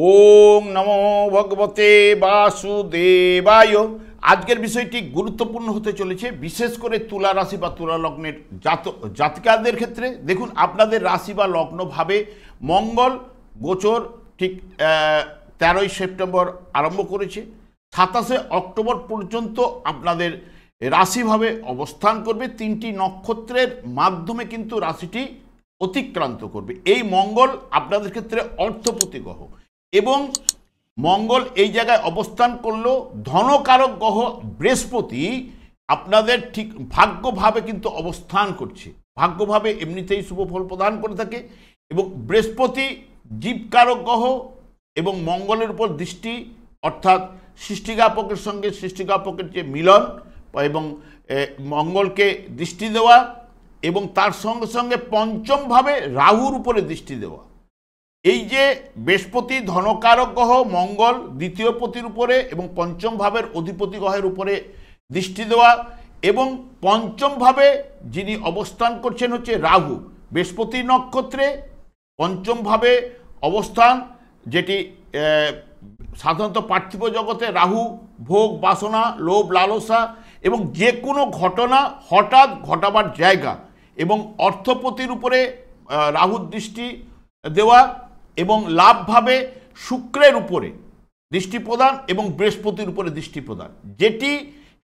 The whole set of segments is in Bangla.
ওম নমো ভগবতে বাসুদেবায়। আজকের বিষয়টি গুরুত্বপূর্ণ হতে চলেছে, বিশেষ করে তুলা রাশি বা তুলা লগ্নের জাতিকাদের ক্ষেত্রে। দেখুন, আপনাদের রাশি বা লগ্নভাবে মঙ্গল গোচর ঠিক 13ই সেপ্টেম্বর আরম্ভ করেছে, 27শে অক্টোবর পর্যন্ত আপনাদের রাশিভাবে অবস্থান করবে। 3টি নক্ষত্রের মাধ্যমে কিন্তু রাশিটি অতিক্রান্ত করবে। এই মঙ্গল আপনাদের ক্ষেত্রে অর্থপতি গ্রহ এবং মঙ্গল এই জায়গায় অবস্থান করলেও ধনকারক গ্রহ বৃহস্পতি আপনাদের ঠিক ভাগ্যভাবে কিন্তু অবস্থান করছে। ভাগ্যভাবে এমনিতেই শুভ ফল প্রদান করে থাকে এবং বৃহস্পতি জীবকারক গ্রহ এবং মঙ্গলের উপর দৃষ্টি, অর্থাৎ সৃষ্টিজ্ঞাপকের সঙ্গে সৃষ্টিজ্ঞাপকের যে মিলন এবং মঙ্গলকে দৃষ্টি দেওয়া এবং তার সঙ্গে সঙ্গে পঞ্চমভাবে রাহুর উপরে দৃষ্টি দেওয়া। এই যে বৃহস্পতি ধনকারক গ্রহ মঙ্গল দ্বিতীয় পতির উপরে এবং পঞ্চম ভাবের অধিপতি গ্রহের উপরে দৃষ্টি দেওয়া এবং পঞ্চমভাবে যিনি অবস্থান করছেন হচ্ছে রাহু, বৃহস্পতি নক্ষত্রে পঞ্চমভাবে অবস্থান, যেটি সাধারণত পার্থিব জগতে রাহু ভোগ বাসনা লোভ লালসা এবং যে কোনো ঘটনা হঠাৎ ঘটাবার জায়গা এবং অর্থপতির উপরে রাহুর দৃষ্টি দেওয়া এবং লাভভাবে শুক্রের উপরে দৃষ্টি প্রদান এবং বৃহস্পতির উপরে দৃষ্টি প্রদান, যেটি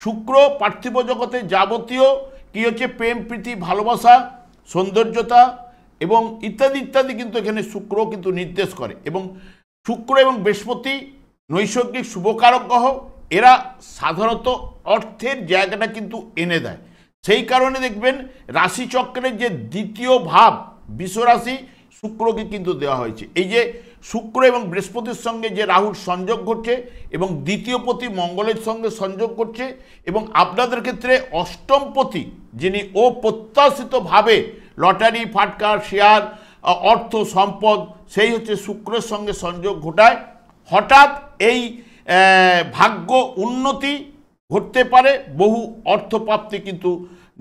শুক্র পার্থিব জগতে যাবতীয় কী হচ্ছে প্রেম প্রীতি ভালোবাসা সৌন্দর্যতা এবং ইত্যাদি ইত্যাদি কিন্তু এখানে শুক্র কিন্তু নির্দেশ করে। এবং শুক্র এবং বৃহস্পতি নৈসর্গিক শুভকারক গ্রহ, এরা সাধারণত অর্থের জায়গাটা কিন্তু এনে দেয়। সেই কারণে দেখবেন রাশিচক্রের যে দ্বিতীয় ভাব বিশ্বরাশি শুক্রকে কিন্তু দেওয়া হয়েছে। এই যে শুক্র এবং বৃহস্পতির সঙ্গে যে রাহুর সংযোগ ঘটছে এবং দ্বিতীয় পতি মঙ্গলের সঙ্গে সংযোগ ঘটছে এবং আপনাদের ক্ষেত্রে অষ্টমপতি যিনি অপ্রত্যাশিতভাবে লটারি ফাটকা শেয়ার অর্থ সম্পদ সেই হচ্ছে শুক্রের সঙ্গে সংযোগ ঘটায়। হঠাৎ এই ভাগ্য উন্নতি ঘটতে পারে, বহু অর্থপ্রাপ্তি কিন্তু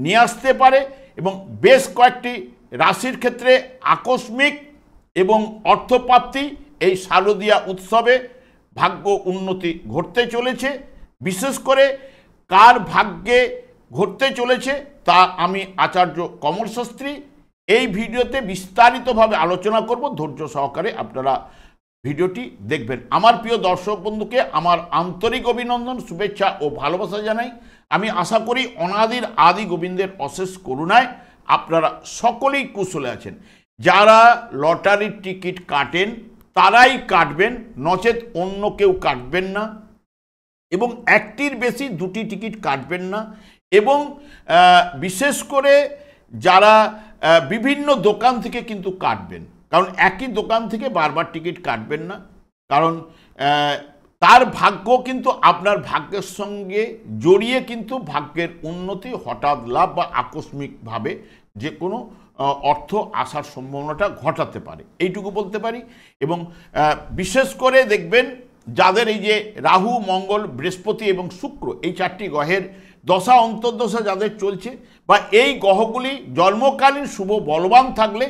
নিয়ে আসতে পারে এবং বেশ কয়েকটি রাশির ক্ষেত্রে আকস্মিক এবং অর্থপ্রাপ্তি এই শারদীয়া উৎসবে ভাগ্য উন্নতি ঘটতে চলেছে। বিশেষ করে কার ভাগ্যে ঘটতে চলেছে তা আমি আচার্য কমল শাস্ত্রী এই ভিডিওতে বিস্তারিতভাবে আলোচনা করব। ধৈর্য সহকারে আপনারা ভিডিওটি দেখবেন। আমার প্রিয় দর্শক বন্ধুকে আমার আন্তরিক অভিনন্দন, শুভেচ্ছা ও ভালোবাসা জানাই। আমি আশা করি অনাদির আদি গোবিন্দের অশেষ করুণায় আপনারা সকলেই কুশলে আছেন। যারা লটারির টিকিট কাটেন তারাই কাটবেন, নচেত অন্য কেউ কাটবেন না এবং একটির বেশি দুটি টিকিট কাটবেন না। এবং বিশেষ করে যারা বিভিন্ন দোকান থেকে কিন্তু কাটবেন, কারণ একই দোকান থেকে বারবার টিকিট কাটবেন না, কারণ তার ভাগ্য কিন্তু আপনার ভাগ্যের সঙ্গে জড়িয়ে কিন্তু ভাগ্যের উন্নতি হঠাৎ লাভ বা আকস্মিকভাবে যে কোনো অর্থ আসার সম্ভাবনাটা ঘটাতে পারে, এইটুকু বলতে পারি। এবং বিশেষ করে দেখবেন যাদের এই যে রাহু মঙ্গল বৃহস্পতি এবং শুক্র এই চারটি গ্রহের দশা অন্তর্দশা যাদের চলছে বা এই গ্রহগুলি জন্মকালীন শুভ বলবান থাকলে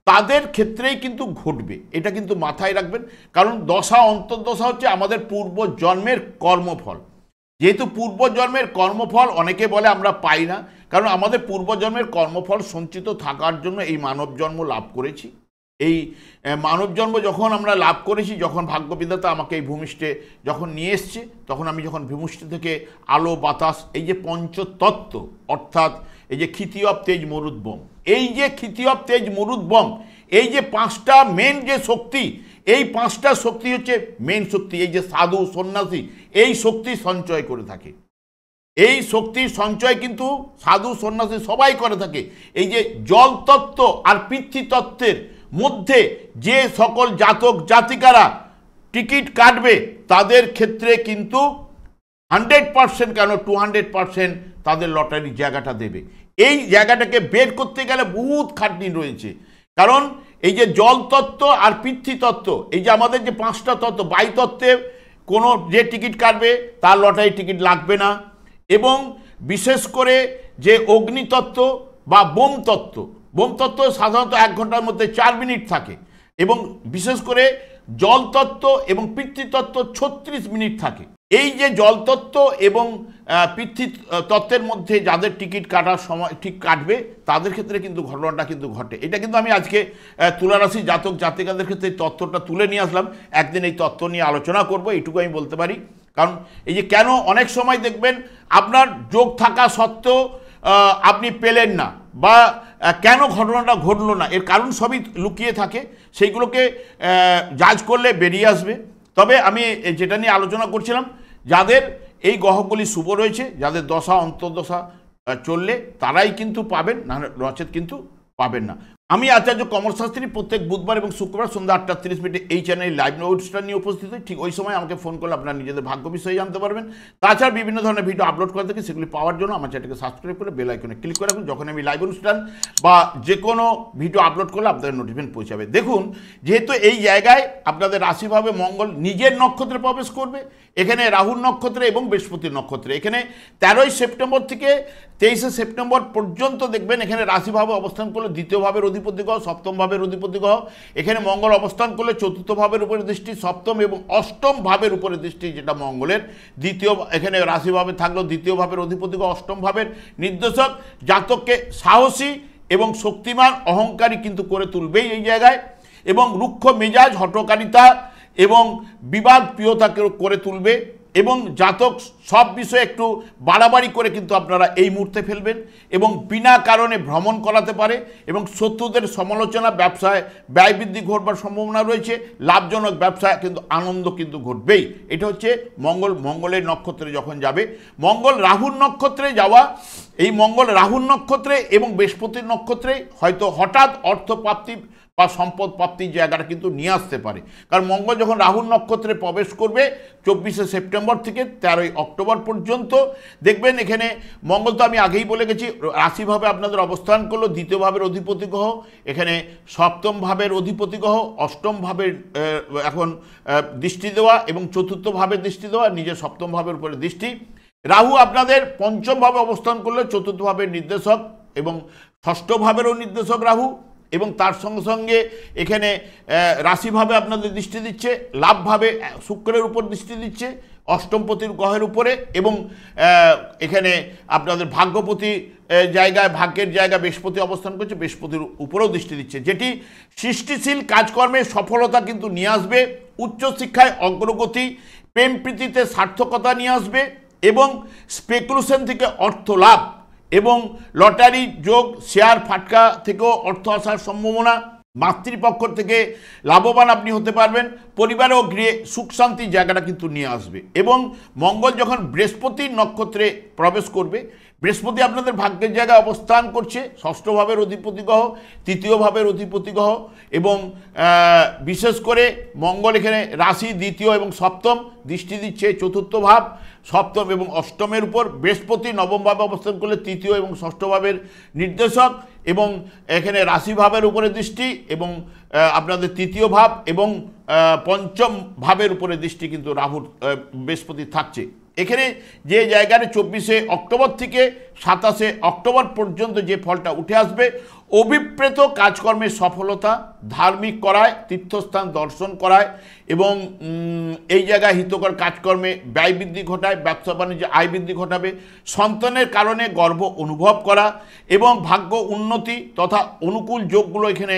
তাদের ক্ষেত্রেই কিন্তু ঘটবে, এটা কিন্তু মাথায় রাখবেন। কারণ দশা অন্তর্দশা হচ্ছে আমাদের পূর্বজন্মের কর্মফল। যেহেতু পূর্বজন্মের কর্মফল অনেকে বলে আমরা পাই না, কারণ আমাদের পূর্বজন্মের কর্মফল সঞ্চিত থাকার জন্য এই মানব জন্ম লাভ করেছি। এই মানব জন্ম যখন আমরা লাভ করেছি, যখন ভাগ্যবিধাতা আমাকে এই ভূমিষ্ঠে যখন নিয়ে এসছে, তখন আমি যখন ভূমিষ্ঠ থেকে আলো বাতাস এই যে পঞ্চতত্ত্ব, অর্থাৎ এই যে ক্ষিতীয় তেজ মরুদ্বম, এই যে ক্ষিতীয় তেজ মরুদ্বম, এই যে পাঁচটা মেন যে শক্তি, এই পাঁচটা শক্তি হচ্ছে মেন শক্তি। এই যে সাধু সন্ন্যাসী এই শক্তি সঞ্চয় করে থাকে, এই শক্তির সঞ্চয় কিন্তু সাধু সন্ন্যাসী সবাই করে থাকে। এই যে জল তত্ত্ব আর পৃথ্বীতত্ত্বের মধ্যে যে সকল জাতক জাতিকারা টিকিট কাটবে তাদের ক্ষেত্রে কিন্তু 100% কেন 200% তাদের লটারির জায়গাটা দেবে। এই জায়গাটাকে বের করতে গেলে বহুত খাটনি রয়েছে, কারণ এই যে জল তত্ত্ব আর পৃথ্বীতত্ত্ব, এই যে আমাদের যে পাঁচটা তত্ত্ব, বায়ুতত্ত্বে কোনো যে টিকিট কাটবে তার লটারি টিকিট লাগবে না। এবং বিশেষ করে যে অগ্নিতত্ত্ব বা বোম তত্ত্ব সাধারণত 1 ঘন্টার মধ্যে 4 মিনিট থাকে এবং বিশেষ করে জলতত্ত্ব এবং পিতৃতত্ত্ব 36 মিনিট থাকে। এই যে জলতত্ত্ব এবং পিতৃতত্ত্বের মধ্যে যাদের টিকিট কাটার সময় ঠিক কাটবে তাদের ক্ষেত্রে কিন্তু ঘটনাটা কিন্তু ঘটে। এটা কিন্তু আমি আজকে তুলারাশি জাতক জাতিকাদের ক্ষেত্রে এই তত্ত্বটা তুলে নিয়ে আসলাম। একদিন এই তত্ত্ব নিয়ে আলোচনা করব, এইটুকু আমি বলতে পারি। কারণ এই যে কেন অনেক সময় দেখবেন আপনার যোগ থাকা সত্ত্বেও আপনি পেলেন না, বা কেন ঘটনাটা ঘটলো না, এর কারণ সবই লুকিয়ে থাকে, সেইগুলোকে জাজ করলে বেরিয়ে আসবে। তবে আমি যেটা নিয়ে আলোচনা করছিলাম, যাদের এই গ্রহগুলি শুভ রয়েছে, যাদের দশা অন্তর্দশা চললে তারাই কিন্তু পাবেন, না নচেত কিন্তু পাবেন না। আমি আচার্য কমল শাস্ত্রী প্রত্যেক বুধবার এবং শুক্রবার সন্ধ্যা 8:30 এই চ্যানেলে লাইভ অনুষ্ঠান নিয়ে উপস্থিত হই। ঠিক ওই সময় আমাকে ফোন করলে আপনারা নিজেদের ভাগ্য বিষয়ে জানতে পারবেন। তাছাড়া বিভিন্ন ধরনের ভিডিও আপলোড করে থাকি, সেগুলি পাওয়ার জন্য আমার চ্যানেলকে সাবস্ক্রাইব করে বেল আইকনে ক্লিক করে রাখুন। যখন আমি লাইভ অনুষ্ঠান বা যে কোনো ভিডিও আপলোড করলে আপনাদের নোটিফিকেশন পৌঁছাবে। দেখুন, যেহেতু এই জায়গায় আপনাদের রাশিভাবে মঙ্গল নিজের নক্ষত্রে প্রবেশ করবে, এখানে রাহুর নক্ষত্রে এবং বৃহস্পতির নক্ষত্রে, এখানে 13ই সেপ্টেম্বর থেকে 23শে সেপ্টেম্বর পর্যন্ত দেখবেন এখানে রাশিভাবে অবস্থান করলে দ্বিতীয় ভাবের অধিপতি গ্রহ, সপ্তম ভাবের অধিপতি গ্রহ, এখানে মঙ্গল অবস্থান করলে চতুর্থ ভাবের উপরে দৃষ্টি, সপ্তম এবং অষ্টম ভাবের উপরে দৃষ্টি, যেটা মঙ্গলের দ্বিতীয়, এখানে রাশিভাবে থাকলেও দ্বিতীয় ভাবের অধিপতি গ্রহ অষ্টম ভাবের নির্দেশক, জাতককে সাহসী এবং শক্তিমান অহংকারী কিন্তু করে তুলবেই এই জায়গায়, এবং রুক্ষ মেজাজ হঠকারিতা এবং বিবাদ প্রিয়তাকে করে তুলবে, এবং জাতক সব বিষয়ে একটু বাড়াবাড়ি করে কিন্তু আপনারা এই মুহূর্তে ফেলবেন, এবং বিনা কারণে ভ্রমণ করাতে পারে, এবং শত্রুদের সমালোচনা, ব্যবসায় ব্যয় বৃদ্ধি ঘটবার সম্ভাবনা রয়েছে, লাভজনক ব্যবসায় কিন্তু আনন্দ কিন্তু ঘটবেই। এটা হচ্ছে মঙ্গলের নক্ষত্রে যখন যাবে। মঙ্গল রাহুর নক্ষত্রে যাওয়া, এই মঙ্গল রাহুর নক্ষত্রে এবং বৃহস্পতির নক্ষত্রে হয়তো হঠাৎ অর্থপ্রাপ্তি বা সম্পদ প্রাপ্তির জায়গাটা কিন্তু নিয়ে আসতে পারে। কারণ মঙ্গল যখন রাহুর নক্ষত্রে প্রবেশ করবে 24শে সেপ্টেম্বর থেকে 13ই অক্টোবর পর্যন্ত, দেখবেন এখানে মঙ্গল তো আমি আগেই বলে গেছি রাশিভাবে আপনাদের অবস্থান করলো, দ্বিতীয় ভাবের অধিপতি গ্রহ, এখানে সপ্তম ভাবের অধিপতি গ্রহ, অষ্টম ভাবের এখন দৃষ্টি দেওয়া এবং চতুর্থ ভাবের দৃষ্টি দেওয়া, নিজের সপ্তম ভাবের উপরে দৃষ্টি। রাহু আপনাদের পঞ্চম ভাবে অবস্থান করলে চতুর্থ ভাবের নির্দেশক এবং ষষ্ঠ ভাবেরও নির্দেশক রাহু, এবং তার সঙ্গে সঙ্গে এখানে রাশিভাবে আপনাদের দৃষ্টি দিচ্ছে, লাভভাবে শুক্রের উপর দৃষ্টি দিচ্ছে, অষ্টমপতির গ্রহের উপরে, এবং এখানে আপনাদের ভাগ্যপতি জায়গায়, ভাগ্যের জায়গায় বৃহস্পতি অবস্থান করছে, বৃহস্পতির উপরেও দৃষ্টি দিচ্ছে, যেটি সৃষ্টিশীল কাজকর্মে সফলতা কিন্তু নিয়ে আসবে, উচ্চশিক্ষায় অগ্রগতি, প্রেম প্রীতিতে সার্থকতা নিয়ে আসবে, এবং স্পেকুলেশন থেকে অর্থ লাভ, এবং লটারি যোগ, শেয়ার ফাটকা থেকেও অর্থ আসার সম্ভাবনা, মাতৃপক্ষ থেকে লাভবান আপনি হতে পারবেন, পরিবার ও গৃহে সুখ শান্তির জায়গাটা কিন্তু নিয়ে আসবে। এবং মঙ্গল যখন বৃহস্পতির নক্ষত্রে প্রবেশ করবে, বৃহস্পতি আপনাদের ভাগ্যের জায়গায় অবস্থান করছে, ষষ্ঠ ভাবের অধিপতি গ্রহ, তৃতীয় ভাবের অধিপতি গ্রহ, এবং বিশেষ করে মঙ্গল এখানে রাশি দ্বিতীয় এবং সপ্তম দৃষ্টি দিচ্ছে, চতুর্থ ভাব, সপ্তম এবং অষ্টমের উপর। বৃহস্পতি নবম ভাবে অবস্থান করলে তৃতীয় এবং ষষ্ঠ ভাবের নির্দেশক, এবং এখানে রাশিভাবের উপরে দৃষ্টি, এবং আপনাদের তৃতীয় ভাব এবং পঞ্চম ভাবের উপরে দৃষ্টি কিন্তু রাহুর বৃহস্পতি থাকছে। এখানে যে জায়গায় 24শে অক্টোবর থেকে 27শে অক্টোবর পর্যন্ত যে ফলটা উঠে আসবে, অভিপ্রেত কাজকর্মের সফলতা, ধার্মিক করায়, তীর্থস্থান দর্শন করায়, এবং এই জায়গায় হিতকর কাজকর্মে ব্যয় বৃদ্ধি ঘটায়, ব্যবসা বাণিজ্যে আয় বৃদ্ধি ঘটাবে, সন্তানের কারণে গর্ব অনুভব করা, এবং ভাগ্য উন্নতি তথা অনুকূল যোগগুলো এখানে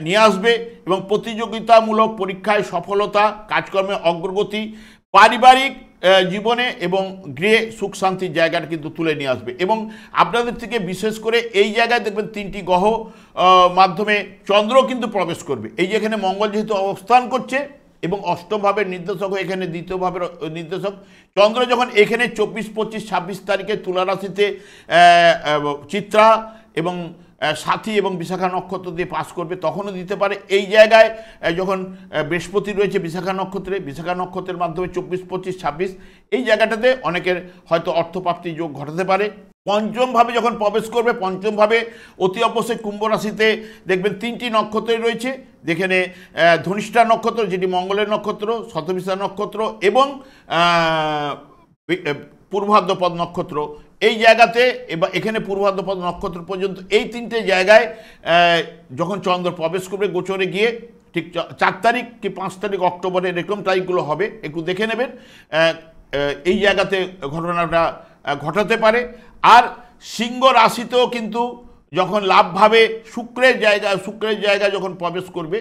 নিয়ে আসবে, এবং প্রতিযোগিতামূলক পরীক্ষায় সফলতা, কাজকর্মে অগ্রগতি, পারিবারিক জীবনে এবং গৃহে সুখ শান্তির জায়গাটা কিন্তু তুলে নিয়ে আসবে। এবং আপনাদের থেকে বিশেষ করে এই জায়গায় দেখবেন 3টি গ্রহ মাধ্যমে চন্দ্র কিন্তু প্রবেশ করবে। এই যে এখানে মঙ্গল যেহেতু অবস্থান করছে এবং অষ্টম ভাবের নির্দেশক, এখানে দ্বিতীয় ভাবের নির্দেশক চন্দ্র, যখন এখানে 24, 25, 26 তারিখে তুলা রাশিতে চিত্রা এবং সাথী এবং বিশাখা নক্ষত্র দিয়ে পাস করবে, তখনও দিতে পারে। এই জায়গায় যখন বৃহস্পতি রয়েছে বিশাখা নক্ষত্রে, বিশাখা নক্ষত্রের মাধ্যমে 24, 25, 26 এই জায়গাটাতে অনেকের হয়তো অর্থপ্রাপ্তি যোগ ঘটাতে পারে। পঞ্চম ভাবে যখন প্রবেশ করবে, পঞ্চম ভাবে অতি অবশ্যই কুম্ভ রাশিতে দেখবেন 3টি নক্ষত্রই রয়েছে, যেখানে ধনিষ্ঠা নক্ষত্র যেটি মঙ্গলের নক্ষত্র, শতভিষা নক্ষত্র এবং পূর্বাদ্রপদ নক্ষত্র, এই জায়গাতে এবার এখানে পূর্ব ভাদ্রপদ নক্ষত্র পর্যন্ত এই 3টে জায়গায় যখন চন্দ্র প্রবেশ করবে গোচরে গিয়ে ঠিক 4 তারিখ কি 5 তারিখ অক্টোবরের এরকম তারিখগুলো হবে, একটু দেখে নেবেন। এই জায়গাতে ঘটনাটা ঘটাতে পারে। আর সিংহ রাশিতেও কিন্তু যখন লাভভাবে শুক্রের জায়গায় যখন প্রবেশ করবে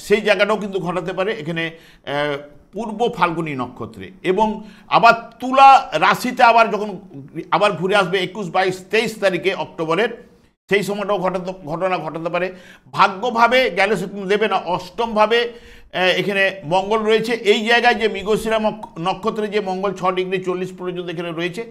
সেই জায়গাটাও কিন্তু ঘটাতে পারে এখানে পূর্ব ফাল্গুনী নক্ষত্রে। এবং আবার তুলা রাশিতে যখন আবার ঘুরে আসবে 21, 22, 23 তারিখে অক্টোবরের, সেই সময়টাও ঘটনা ঘটাতে পারে। ভাগ্যভাবে গেলে সে দেবে না, অষ্টমভাবে এখানে মঙ্গল রয়েছে। এই জায়গায় যে মৃগশিরা নক্ষত্রে যে মঙ্গল 6 ডিগ্রি 40 পর্যন্ত এখানে রয়েছে,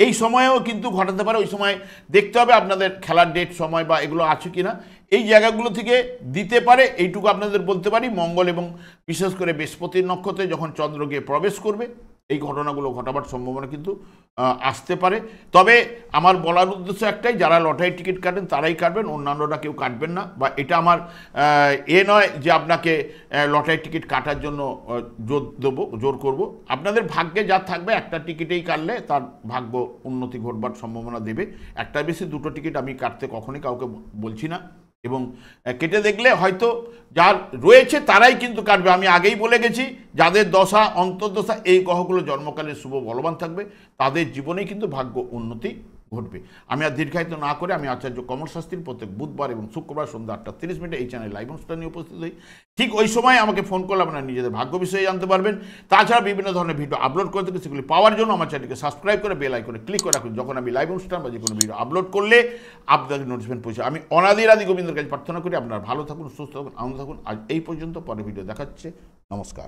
এই সময়েও কিন্তু ঘটাতে পারে। ওই সময় দেখতে হবে আপনাদের খেলার ডেট সময় বা এগুলো আছে কিনা, এই জায়গাগুলো থেকে দিতে পারে। এইটুকু আপনাদের বলতে পারি। মঙ্গল এবং বিশেষ করে বৃহস্পতির নক্ষত্রে যখন চন্দ্র গিয়ে প্রবেশ করবে এই ঘটনাগুলো ঘটাবার সম্ভাবনা কিন্তু আসতে পারে। তবে আমার বলার উদ্দেশ্য একটাই, যারা লটারির টিকিট কাটেন তারাই কাটবেন, অন্যান্যরা কেউ কাটবেন না। বা এটা আমার নয় যে আপনাকে লটারির টিকিট কাটার জন্য জোর করব। আপনাদের ভাগ্যে যা থাকবে একটা টিকিটেই কাটলে তার ভাগ্য উন্নতি ঘটবার সম্ভাবনা দেবে। একটার বেশি 2টো টিকিট আমি কাটতে কখনোই কাউকে বলছি না। এবং কেটে দেখলে হয়তো যার রয়েছে তারাই কিন্তু কাটবে। আমি আগেই বলে গেছি, যাদের দশা অন্তর্দশা এই গ্রহগুলো জন্মকালে শুভ বলবান থাকবে তাদের জীবনেই কিন্তু ভাগ্য উন্নতি ঘটবে। আমি আর দীর্ঘায়িত না করে আমি আচার্য কমল শাস্ত্রী প্রত্যেক বুধবার এবং শুক্রবার সন্ধ্যা 8:30 এই চ্যানেল লাইভ অনুষ্ঠান নিয়ে উপস্থিত হই। ঠিক ওই সময় আমাকে ফোন করলে আপনারা নিজেদের ভাগ্য বিষয়ে জানতে পারবেন। তাছাড়া বিভিন্ন ধরনের ভিডিও আপলোড করে থাকি, সেগুলি পাওয়ার জন্য আমার চ্যানেলকে সাবস্ক্রাইব করে বেল আইকনে ক্লিক করে রাখুন। যখন আমি লাইভ অনুষ্ঠান বা যে কোনো ভিডিও আপলোড করলে আপনাদের নোটিফিকেশন পৌঁছে। আমি অনাদি গোবিন্দের কাছে প্রার্থনা করি আপনারা ভালো থাকুন, সুস্থ থাকুন, আনন্দ থাকুন। আজ এই পর্যন্ত, পরে ভিডিও দেখাচ্ছে। নমস্কার।